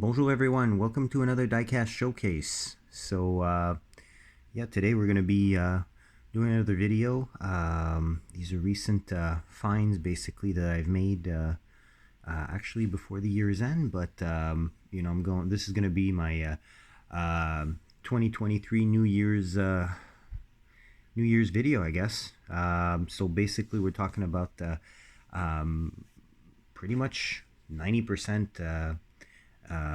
Bonjour everyone, welcome to another diecast showcase. Yeah, today we're going to be doing another video. These are recent finds basically that I've made actually before the year's end, but this is going to be my 2023 New Year's video, I guess. So basically we're talking about pretty much 90%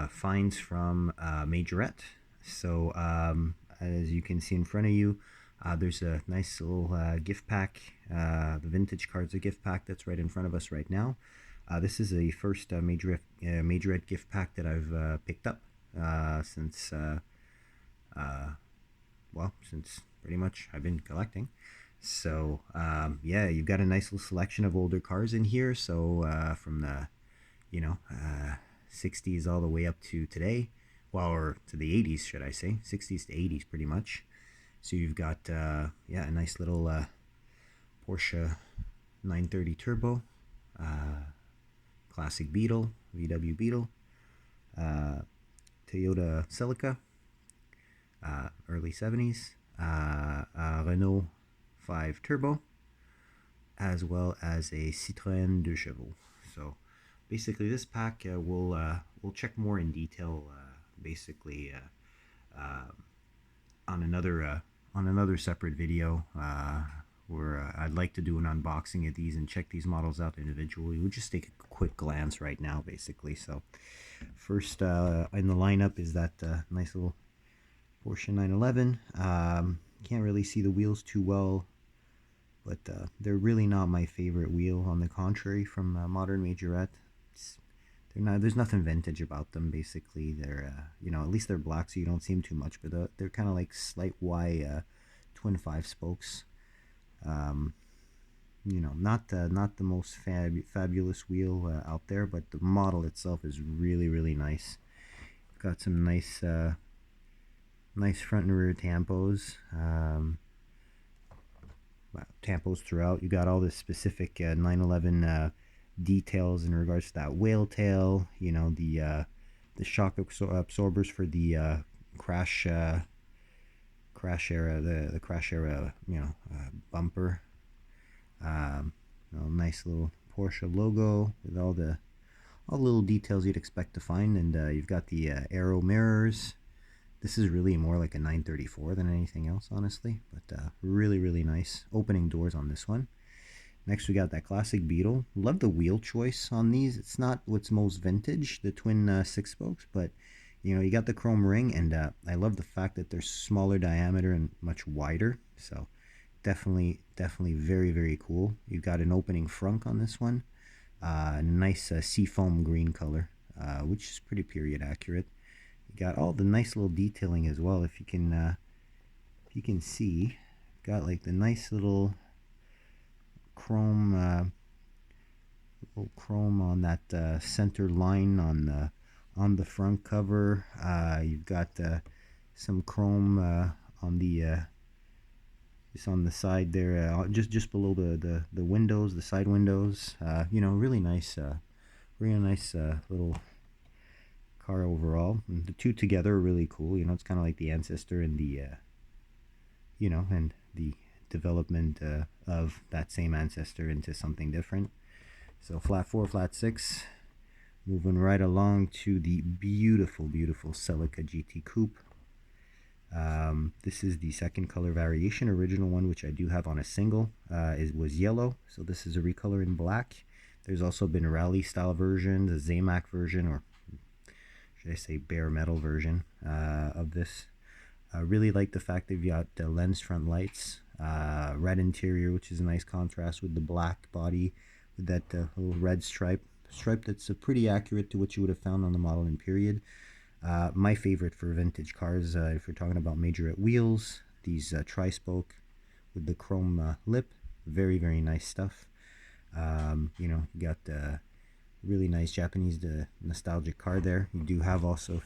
finds from Majorette. So as you can see in front of you, there's a nice little gift pack, the vintage cards a gift pack that's right in front of us right now. This is the first Majorette gift pack that I've picked up since pretty much I've been collecting. So yeah, you've got a nice little selection of older cars in here. So from the 60s all the way up to today, well, or to the 80s, should I say, 60s to 80s pretty much. So you've got yeah, a nice little Porsche 930 Turbo, classic Beetle, VW Beetle, Toyota Celica, early 70s, Renault 5 Turbo, as well as a Citroën 2 Chevaux. So basically this pack we'll check more in detail basically on another separate video where I'd like to do an unboxing of these and check these models out individually. We'll just take a quick glance right now basically. So first in the lineup is that nice little Porsche 911. Can't really see the wheels too well, but they're really not my favorite wheel. On the contrary, from modern Majorette, there's nothing vintage about them. Basically, they're at least they're black, so you don't see them too much. But they're kind of like slight Y twin 5 spokes. Not the most fabulous wheel out there, but the model itself is really nice. Got some nice front and rear tampos. Tampos throughout. You got all the specific 911 details in regards to that whale tail. The shock absorbers for the crash era, the crash era, bumper. Nice little Porsche logo with all the little details you'd expect to find, and you've got the aero mirrors. This is really more like a 934 than anything else, honestly, but really nice. Opening doors on this one. Next, we got that classic Beetle. Love the wheel choice on these. It's not what's most vintage, the twin 6-spokes, but you got the chrome ring, and I love the fact that they're smaller diameter and much wider. So definitely very cool. You've got an opening frunk on this one. Nice seafoam green color, which is pretty period accurate. Got all the nice little detailing as well. If you can see, got like the nice little chrome on that center line on the front cover. You've got some chrome on the just on the side there, just below the windows, the side windows. Really nice little car overall. And the two together are really cool. It's kind of like the ancestor and the and the development of that same ancestor into something different. So flat 4, flat 6, moving right along to the beautiful Celica GT Coupe. This is the second color variation. Original one, which I do have on a single, was yellow, so this is a recolor in black. There's also been a rally style version, the Zamac version, or should I say bare metal version of this. I really like the fact that you've got lens front lights, red interior, which is a nice contrast with the black body with that little red stripe that's pretty accurate to what you would have found on the model in period. My favorite for vintage cars, if you're talking about Majorette wheels, these tri-spoke with the chrome lip, very nice stuff. You got really nice Japanese nostalgic car there. You do have also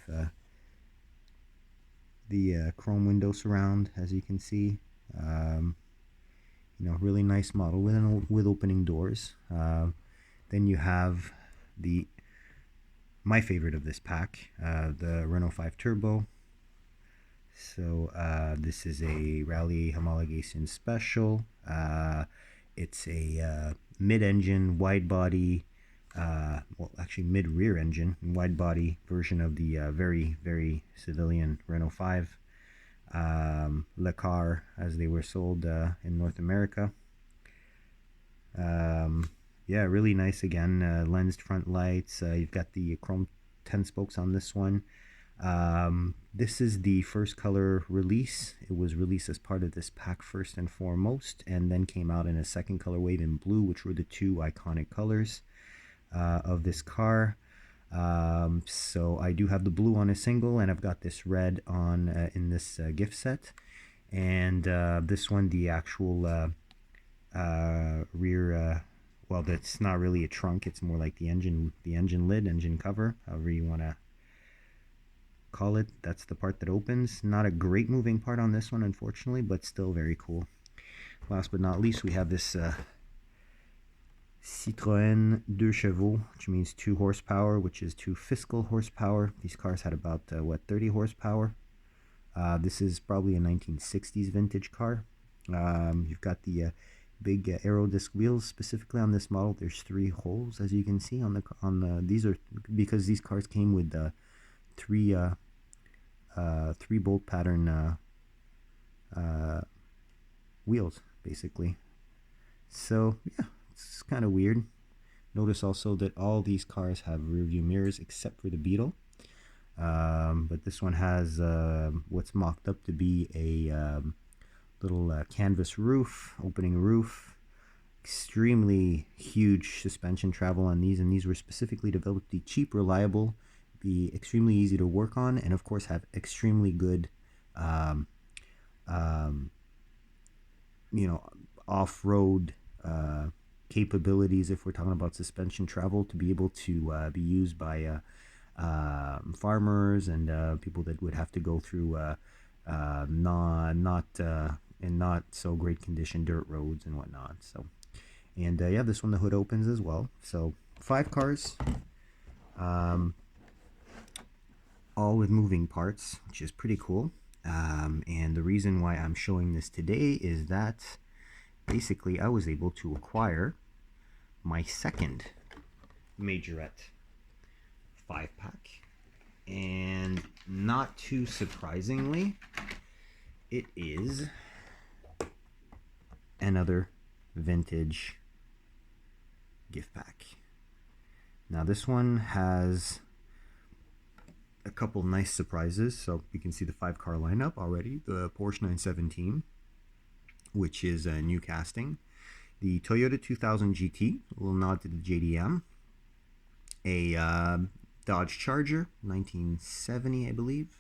the chrome window surround, as you can see. Really nice model with opening doors. Then you have the my favorite of this pack, the Renault 5 Turbo. So this is a Rally Homologation Special. It's a mid-engine, wide-body, well, actually mid-rear engine, wide-body version of the very civilian Renault 5. Le Car, as they were sold in North America. Yeah, really nice again. Lensed front lights. You've got the chrome 10 spokes on this one. This is the first color release. It was released as part of this pack first and foremost, and then came out in a second color wave in blue, which were the two iconic colors of this car. So I do have the blue on a single, and I've got this red on in this gift set. And this one, the actual rear, well, that's not really a trunk. It's more like the engine lid, engine cover, however you want to call it. That's the part that opens. Not a great moving part on this one, unfortunately, but still very cool. Last but not least, we have this Citroën 2 chevaux, which means 2 horsepower, which is 2 fiscal horsepower. These cars had about, 30 horsepower. This is probably a 1960s vintage car. You've got the big aero disc wheels specifically on this model. There's 3 holes, as you can see on the these are because these cars came with 3 bolt pattern wheels, basically. So yeah, it's kind of weird. Notice also that all these cars have rear view mirrors except for the Beetle. But this one has what's mocked up to be a little canvas roof, opening roof. Extremely huge suspension travel on these, and these were specifically developed to be cheap, reliable, be extremely easy to work on, and of course have extremely good off-road capabilities if we're talking about suspension travel, to be able to be used by farmers and people that would have to go through not in not so great condition dirt roads and whatnot. So, and yeah, this one, the hood opens as well. So 5 cars, all with moving parts, which is pretty cool. And the reason why I'm showing this today is that basically I was able to acquire my second Majorette 5-pack, and not too surprisingly, it is another vintage gift pack. Now this one has a couple nice surprises. So you can see the 5-car lineup already. The Porsche 917, which is a new casting. The Toyota 2000 GT, a little nod to the JDM. A Dodge Charger, 1970, I believe.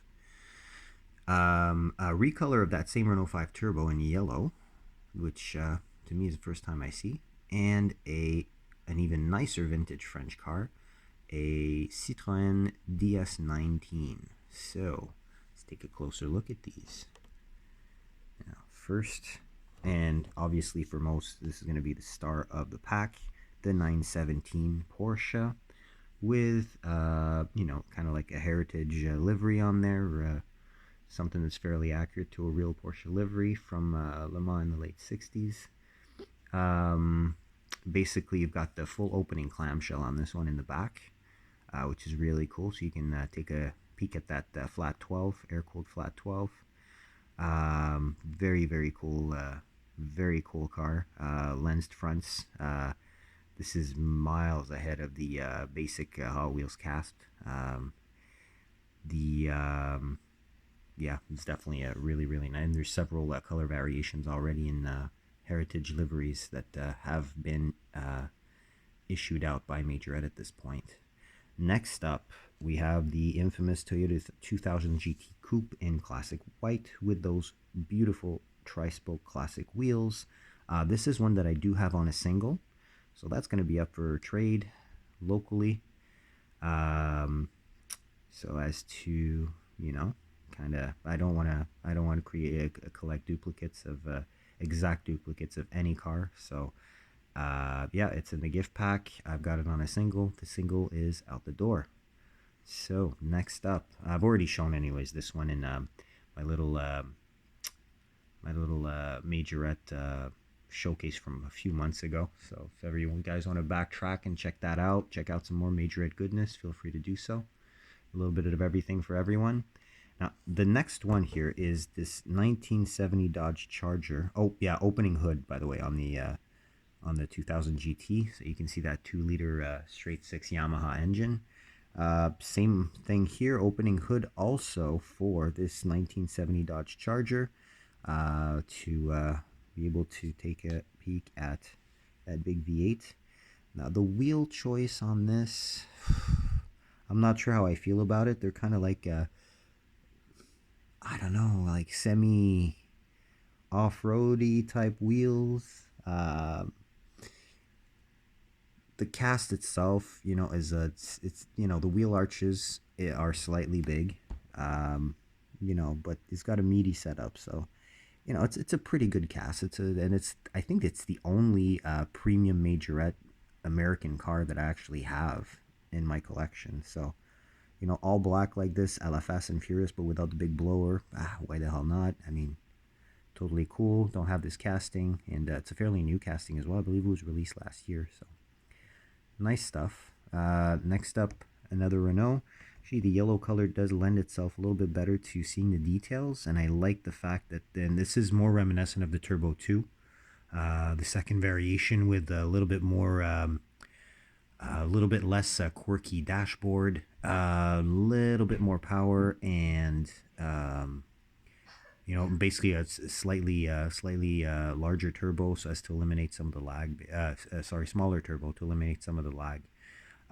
A recolor of that same Renault 5 Turbo in yellow, which to me is the first time I see. And an even nicer vintage French car, a Citroën DS19. So let's take a closer look at these. Now, first, and obviously for most, this is going to be the star of the pack, the 917 Porsche with, kind of like a heritage livery on there, something that's fairly accurate to a real Porsche livery from Le Mans in the late 60s. Basically, you've got the full opening clamshell on this one in the back, which is really cool. So you can take a peek at that flat 12, air-cooled flat 12. Very cool, very cool car. Lensed fronts. This is miles ahead of the basic Hot Wheels cast. Yeah, it's definitely a really nice. And there's several color variations already in heritage liveries that have been issued out by Majorette at this point. Next up, we have the infamous Toyota 2000 GT Coupe in classic white with those beautiful tri-spoke classic wheels. This is one that I do have on a single, so that's going to be up for trade locally. So as to, kind of, I don't want to create a collect duplicates of exact duplicates of any car. So yeah, it's in the gift pack. I've got it on a single. The single is out the door. So next up, I've already shown anyways this one in my little Majorette showcase from a few months ago. So if ever you guys want to backtrack and check that out, check out some more Majorette goodness, feel free to do so. A little bit of everything for everyone. Now the next one here is this 1970 Dodge Charger. Oh yeah, opening hood by the way on the 2000 GT. So you can see that 2-liter straight 6 Yamaha engine. Same thing here, opening hood also for this 1970 Dodge Charger to be able to take a peek at that big V8. Now the wheel choice on this, I'm not sure how I feel about it. They're kind of like, I don't know, like semi off-roady type wheels. The cast itself, is it's the wheel arches are slightly big, but it's got a meaty setup, so it's a pretty good cast. I think it's the only premium majorette American car that I actually have in my collection. So all black like this, a la Fast and Furious, but without the big blower. Why the hell not? I mean, totally cool. Don't have this casting, and it's a fairly new casting as well. I believe it was released last year, so nice stuff. Next up, another Renault. Actually, the yellow color does lend itself a little bit better to seeing the details, and I like the fact that then this is more reminiscent of the Turbo 2. The second variation with a little bit more, a little bit less quirky dashboard, a little bit more power, and basically a slightly larger turbo so as to eliminate some of the lag. Smaller turbo to eliminate some of the lag.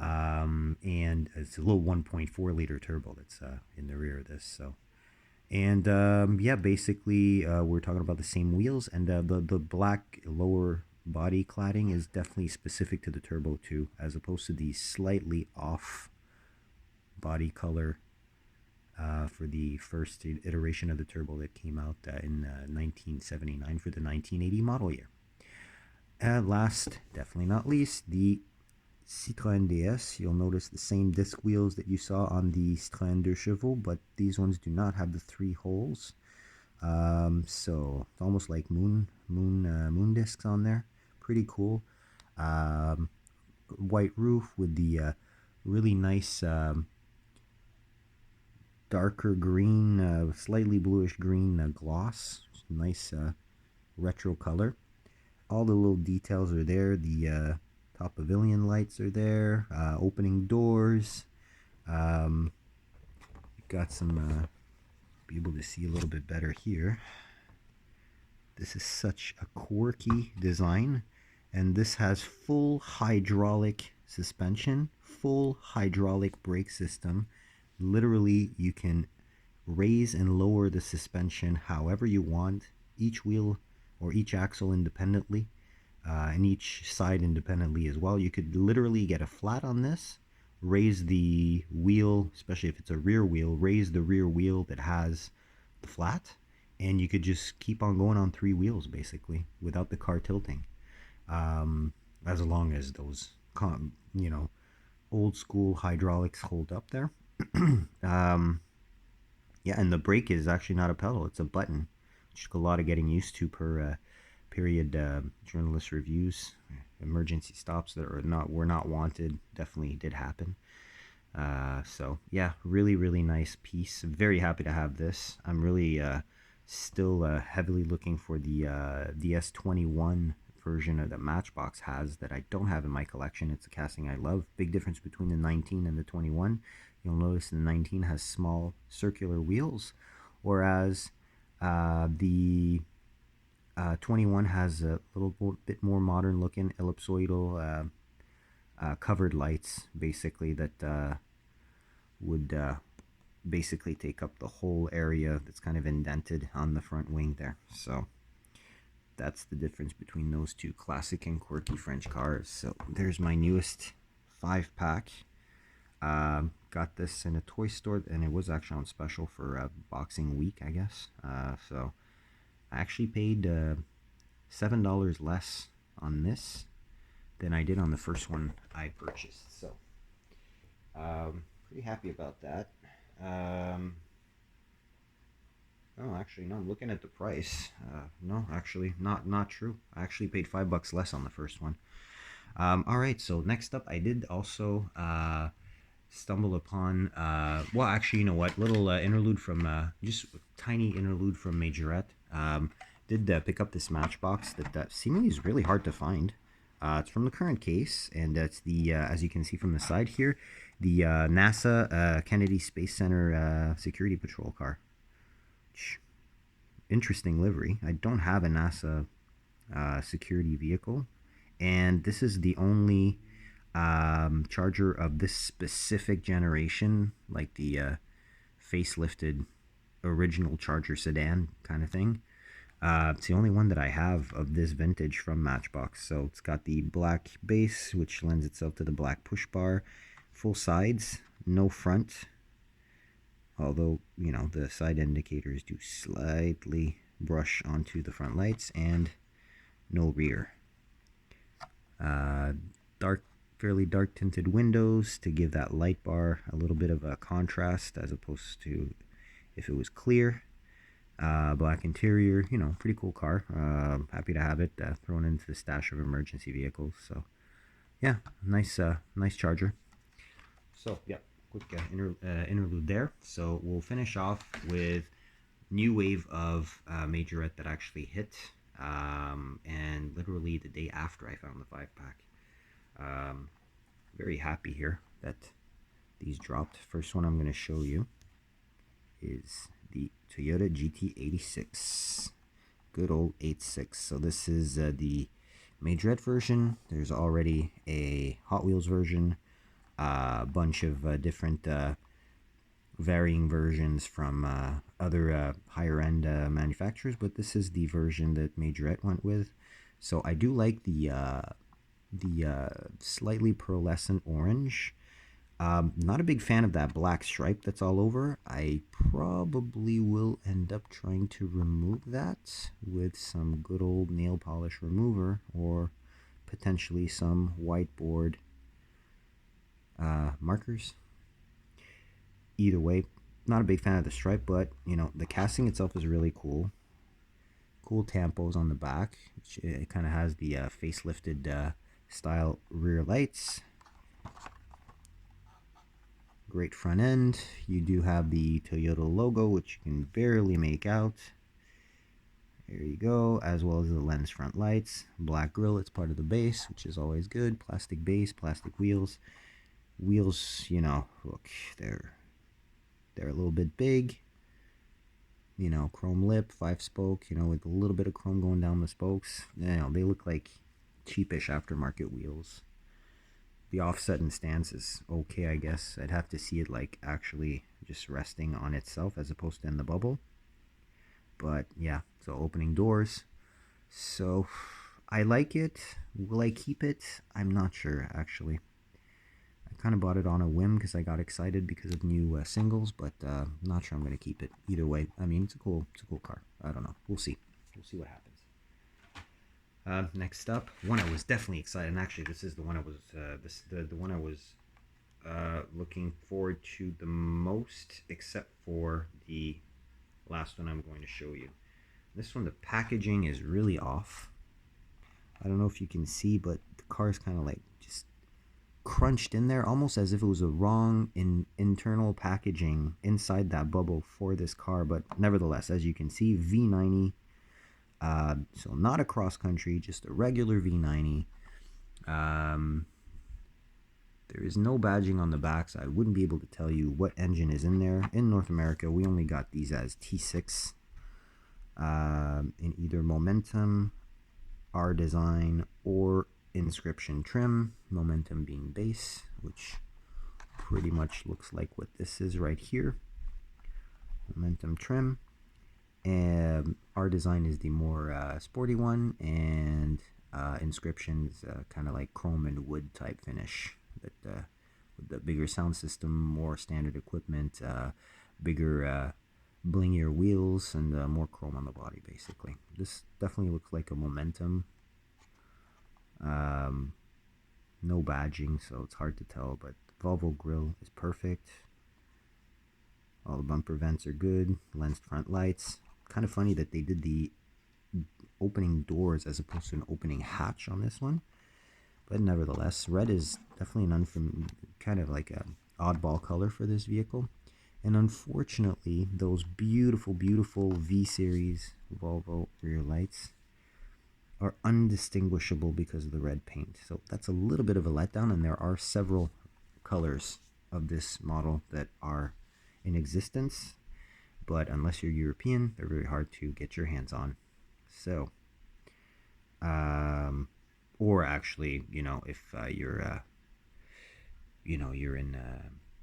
And it's a little 1.4 liter turbo that's in the rear of this. So, and basically we're talking about the same wheels, and the black lower body cladding is definitely specific to the Turbo 2, as opposed to the slightly off body color for the first iteration of the Turbo that came out in 1979 for the 1980 model year. Last, definitely not least, the Citroën DS. You'll notice the same disc wheels that you saw on the Citroën 2 Chevaux, but these ones do not have the 3 holes. So it's almost like moon discs on there. Pretty cool. White roof with the really nice darker green, slightly bluish green gloss. Nice retro color. All the little details are there. The top pavilion lights are there. Opening doors. You've got some. Be able to see a little bit better here. This is such a quirky design, and this has full hydraulic suspension, full hydraulic brake system. Literally, you can raise and lower the suspension however you want, each wheel or each axle independently, and each side independently as well. You could literally get a flat on this, raise the wheel, especially if it's a rear wheel, raise the rear wheel that has the flat, and you could just keep on going on 3 wheels basically without the car tilting, as long as those old school hydraulics hold up there. Yeah, and the brake is actually not a pedal, it's a button, which took a lot of getting used to per period journalist reviews. Emergency stops that were not wanted definitely did happen. So yeah, really nice piece. I'm very happy to have this. I'm really still heavily looking for the DS21 version of the Matchbox has that I don't have in my collection. It's a casting I love. Big difference between the 19 and the 21. You'll notice the 19 has small circular wheels, whereas the 21 has a little bit more modern looking ellipsoidal covered lights, basically, that would basically take up the whole area that's kind of indented on the front wing there. So that's the difference between those two classic and quirky French cars. So there's my newest 5-pack. Got this in a toy store, and it was actually on special for Boxing Week, I guess. So I actually paid $7 less on this than I did on the first one I purchased. So pretty happy about that. Um, no, actually, no. I'm looking at the price. No, actually, not true. I actually paid $5 less on the first one. All right. So next up, I did also stumble upon. Well, actually, you know what? Little interlude from just tiny interlude from Majorette. Did pick up this Matchbox that seemingly is really hard to find. It's from the current case, and it's the as you can see from the side here, the NASA Kennedy Space Center security patrol car. Interesting livery. I don't have a NASA security vehicle, and this is the only charger of this specific generation, like the facelifted original Charger sedan kind of thing. It's the only one that I have of this vintage from Matchbox. So it's got the black base, which lends itself to the black push bar, full sides, no front. Although, you know, the side indicators do slightly brush onto the front lights, and no rear. Dark, fairly dark tinted windows to give that light bar a little bit of a contrast as opposed to if it was clear. Black interior, you know, pretty cool car. Happy to have it thrown into the stash of emergency vehicles. So, yeah, nice Charger. So, yeah, quick interlude there. So we'll finish off with new wave of Majorette that actually hit, and literally the day after I found the 5-pack. Very happy here that these dropped. First one I'm going to show you is the Toyota GT86. Good old 86. So this is the Majorette version. There's already a Hot Wheels version, a bunch of different varying versions from other higher end manufacturers, but this is the version that Majorette went with. So I do like the slightly pearlescent orange. Not a big fan of that black stripe that's all over. I probably will end up trying to remove that with some good old nail polish remover, or potentially some whiteboard markers. Either way, not a big fan of the stripe, but you know, the casting itself is really cool. Cool tampos on the back. It kind of has the facelifted style rear lights. Great front end. You do have the Toyota logo, which you can barely make out. There you go, as well as the lens front lights. Black grille, it's part of the base, which is always good. Plastic base, plastic wheels. Wheels, you know, look, they're a little bit big. You know, chrome lip, 5-spoke, you know, with a little bit of chrome going down the spokes. You know, they look like cheapish aftermarket wheels. The offset and stance is okay, I guess. I'd have to see it like actually just resting on itself as opposed to in the bubble. But yeah, so opening doors. So I like it. Will I keep it? I'm not sure, actually. I kind of bought it on a whim because I got excited because of new singles, but I'm not sure I'm going to keep it. Either way, I mean, it's a cool car. I don't know. We'll see. We'll see what happens. Next up, one I was definitely excited, and actually this is the one I was the one I was looking forward to the most, except for the last one I'm going to show you. This one, the packaging is really off. I don't know if you can see, but the car is kind of like just crunched in there, almost as if it was a wrong internal packaging inside that bubble for this car. But nevertheless, as you can see, V90. So not a cross country, just a regular V90. There is no badging on the back, so I wouldn't be able to tell you what engine is in there. In North America, we only got these as T6 in either Momentum, R Design, or Inscription trim. Momentum being base, which pretty much looks like what this is right here. Momentum trim. And our design is the more sporty one, and Inscription's kind of like chrome and wood type finish. That with the bigger sound system, more standard equipment, bigger blingier wheels, and more chrome on the body. Basically, this definitely looks like a Momentum. No badging, so it's hard to tell, but Volvo grille is perfect. All the bumper vents are good. Lensed front lights. Kind of funny that they did the opening doors as opposed to an opening hatch on this one. But nevertheless, red is definitely an kind of like an oddball color for this vehicle. And unfortunately, those beautiful, beautiful V-Series Volvo rear lights are undistinguishable because of the red paint. So that's a little bit of a letdown, and there are several colors of this model that are in existence, but unless you're European, they're very hard to get your hands on. So, or actually, if you're in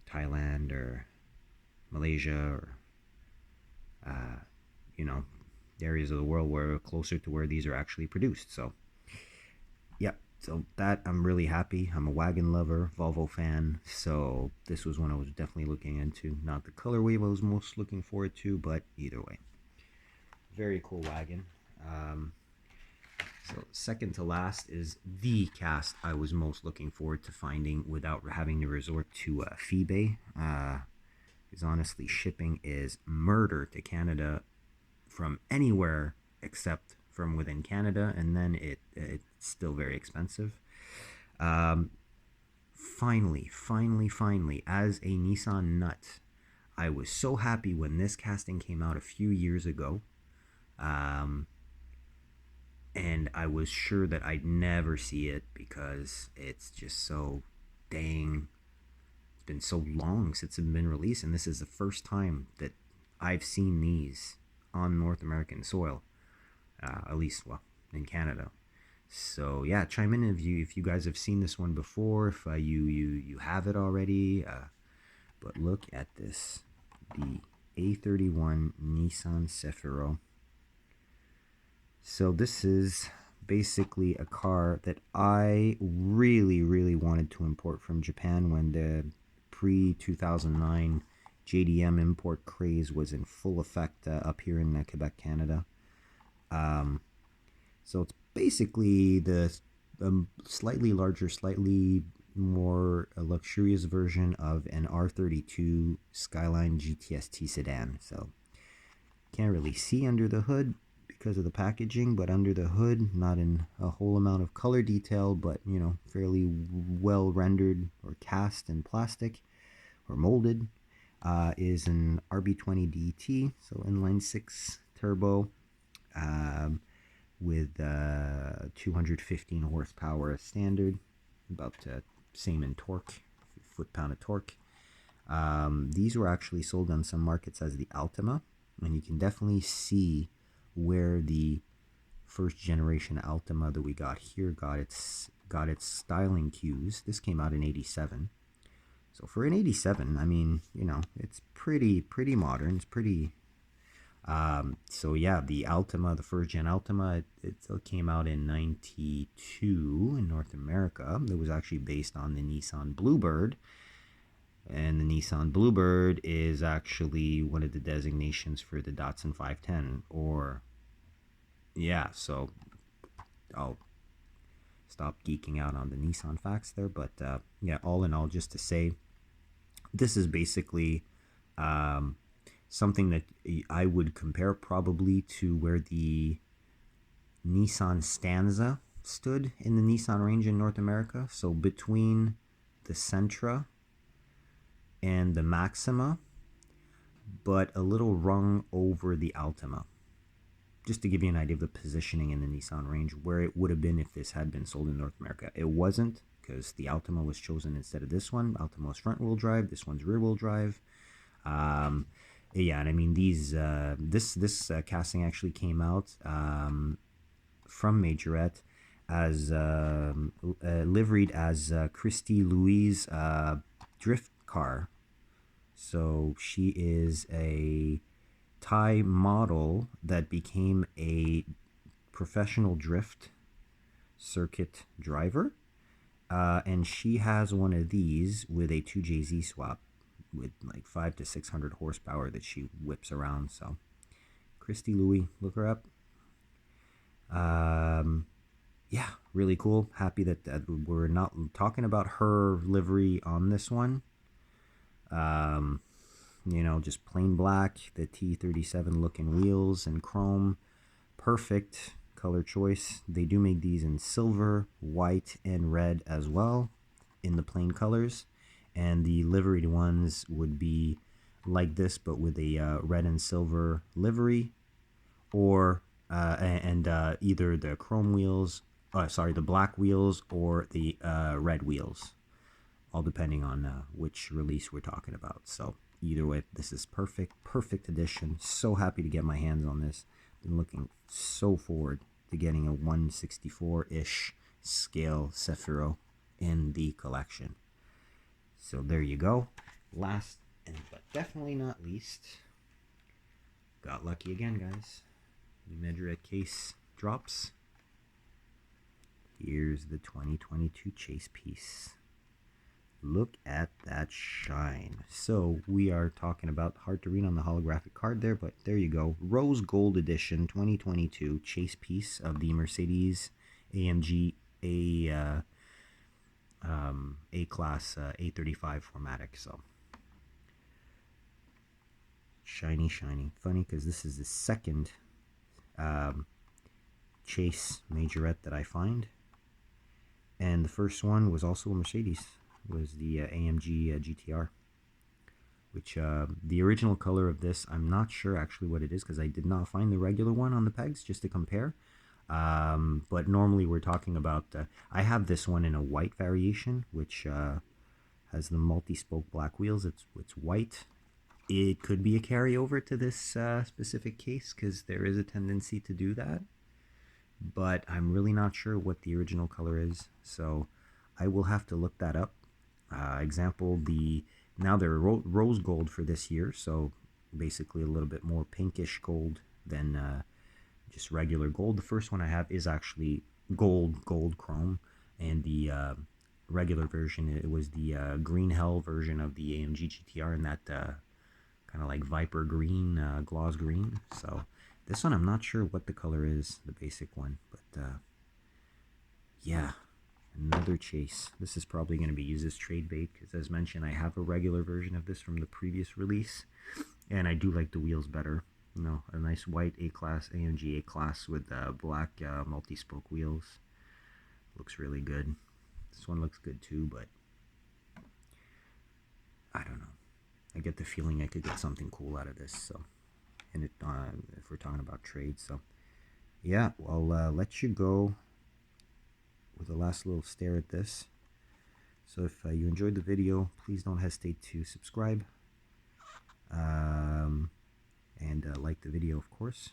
Thailand or Malaysia or areas of the world where are closer to where these are actually produced. So yeah, so that I'm really happy. I'm a wagon lover, Volvo fan, so this was one I was definitely looking into. Not the colorway I was most looking forward to, but either way, very cool wagon. So second to last is the cast I was most looking forward to finding without having to resort to Feebay. Because honestly, shipping is murder to Canada from anywhere except from within Canada, and then it's still very expensive. Finally, as a Nissan nut, I was so happy when this casting came out a few years ago. And I was sure that I'd never see it because it's just so dang. It's been so long since it's been released, and this is the first time that I've seen these on North American soil, at least, well, in Canada. So yeah, chime in if you guys have seen this one before, if you have it already. But look at this, the A31 Nissan Cefiro. So this is basically a car that I really, really wanted to import from Japan when the pre-2009 JDM import craze was in full effect up here in Quebec, Canada. So it's basically the slightly larger, slightly more luxurious version of an R32 Skyline GTST sedan. So can't really see under the hood because of the packaging, but under the hood, not in a whole amount of color detail, but fairly well rendered or cast in plastic or molded, is an RB20 DT, so inline 6 turbo, with 215 horsepower as standard, about same in torque, foot-pound of torque. These were actually sold on some markets as the Altima, and you can definitely see where the first generation Altima that we got here got its styling cues. This came out in '87. So for an '87, I mean, it's pretty modern. It's pretty. So yeah, the Altima, the first gen Altima, it came out in '92 in North America. It was actually based on the Nissan Bluebird. And the Nissan Bluebird is actually one of the designations for the Datsun 510. Or, yeah, so I'll stop geeking out on the Nissan facts there. But yeah, all in all, just to say, this is basically something that I would compare probably to where the Nissan Stanza stood in the Nissan range in North America. So between the Sentra and the Maxima, but a little rung over the Altima. Just to give you an idea of the positioning in the Nissan range, where it would have been if this had been sold in North America. It wasn't, because the Altima was chosen instead of this one. Altima was front-wheel drive, this one's rear-wheel drive. Yeah, and I mean, this casting actually came out from Majorette as liveried as Christy Louise drift car. So she is a Thai model that became a professional drift circuit driver, and she has one of these with a 2JZ swap with like 500 to 600 horsepower that she whips around. So Christy Louis, look her up. yeah, really cool. Happy that, we're not talking about her livery on this one. Um, just plain black, the T37 looking wheels and chrome. Perfect color choice. They do make these in silver, white, and red as well in the plain colors. And the liveried ones would be like this, but with a red and silver livery, or either the chrome wheels, the black wheels, or the red wheels, all depending on which release we're talking about. So either way, this is perfect edition. So happy to get my hands on this. Been looking so forward to getting a 164-ish scale Sephiro in the collection. So there you go. Last and but definitely not least, got lucky again, guys. The Majorette case drops. Here's the 2022 chase piece. Look at that shine. So we are talking about, hard to read on the holographic card there, but there you go. Rose Gold Edition 2022 chase piece of the Mercedes AMG A-Class A35 4MATIC. So shiny. Funny because this is the second chase Majorette that I find. And the first one was also a Mercedes. Was the AMG GTR, which the original color of this, I'm not sure actually what it is because I did not find the regular one on the pegs just to compare. But normally we're talking about, I have this one in a white variation, which has the multi-spoke black wheels. It's white. It could be a carryover to this specific case because there is a tendency to do that. But I'm really not sure what the original color is, so I will have to look that up. Example, now they're rose gold for this year, so basically a little bit more pinkish gold than just regular gold. The first one I have is actually gold chrome, and the regular version, it was the green hell version of the AMG GTR in that kind of like viper green, gloss green. So this one I'm not sure what the color is, the basic one, but yeah. Another chase. This is probably going to be used as trade bait because, as mentioned, I have a regular version of this from the previous release, and I do like the wheels better. A nice white A-Class, AMG A-Class with black multi-spoke wheels. Looks really good. This one looks good too, but I don't know. I get the feeling I could get something cool out of this. So, and if we're talking about trades, so yeah, I'll let you go with a last little stare at this. So if you enjoyed the video, please don't hesitate to subscribe and like the video, of course.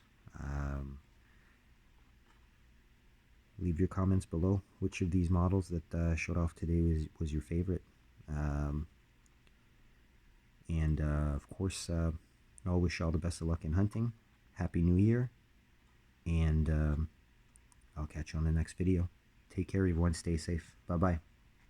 Leave your comments below. Which of these models that showed off today was your favorite? Of course, I'll wish you all the best of luck in hunting. Happy New Year, and I'll catch you on the next video. Take care, everyone. Stay safe. Bye-bye.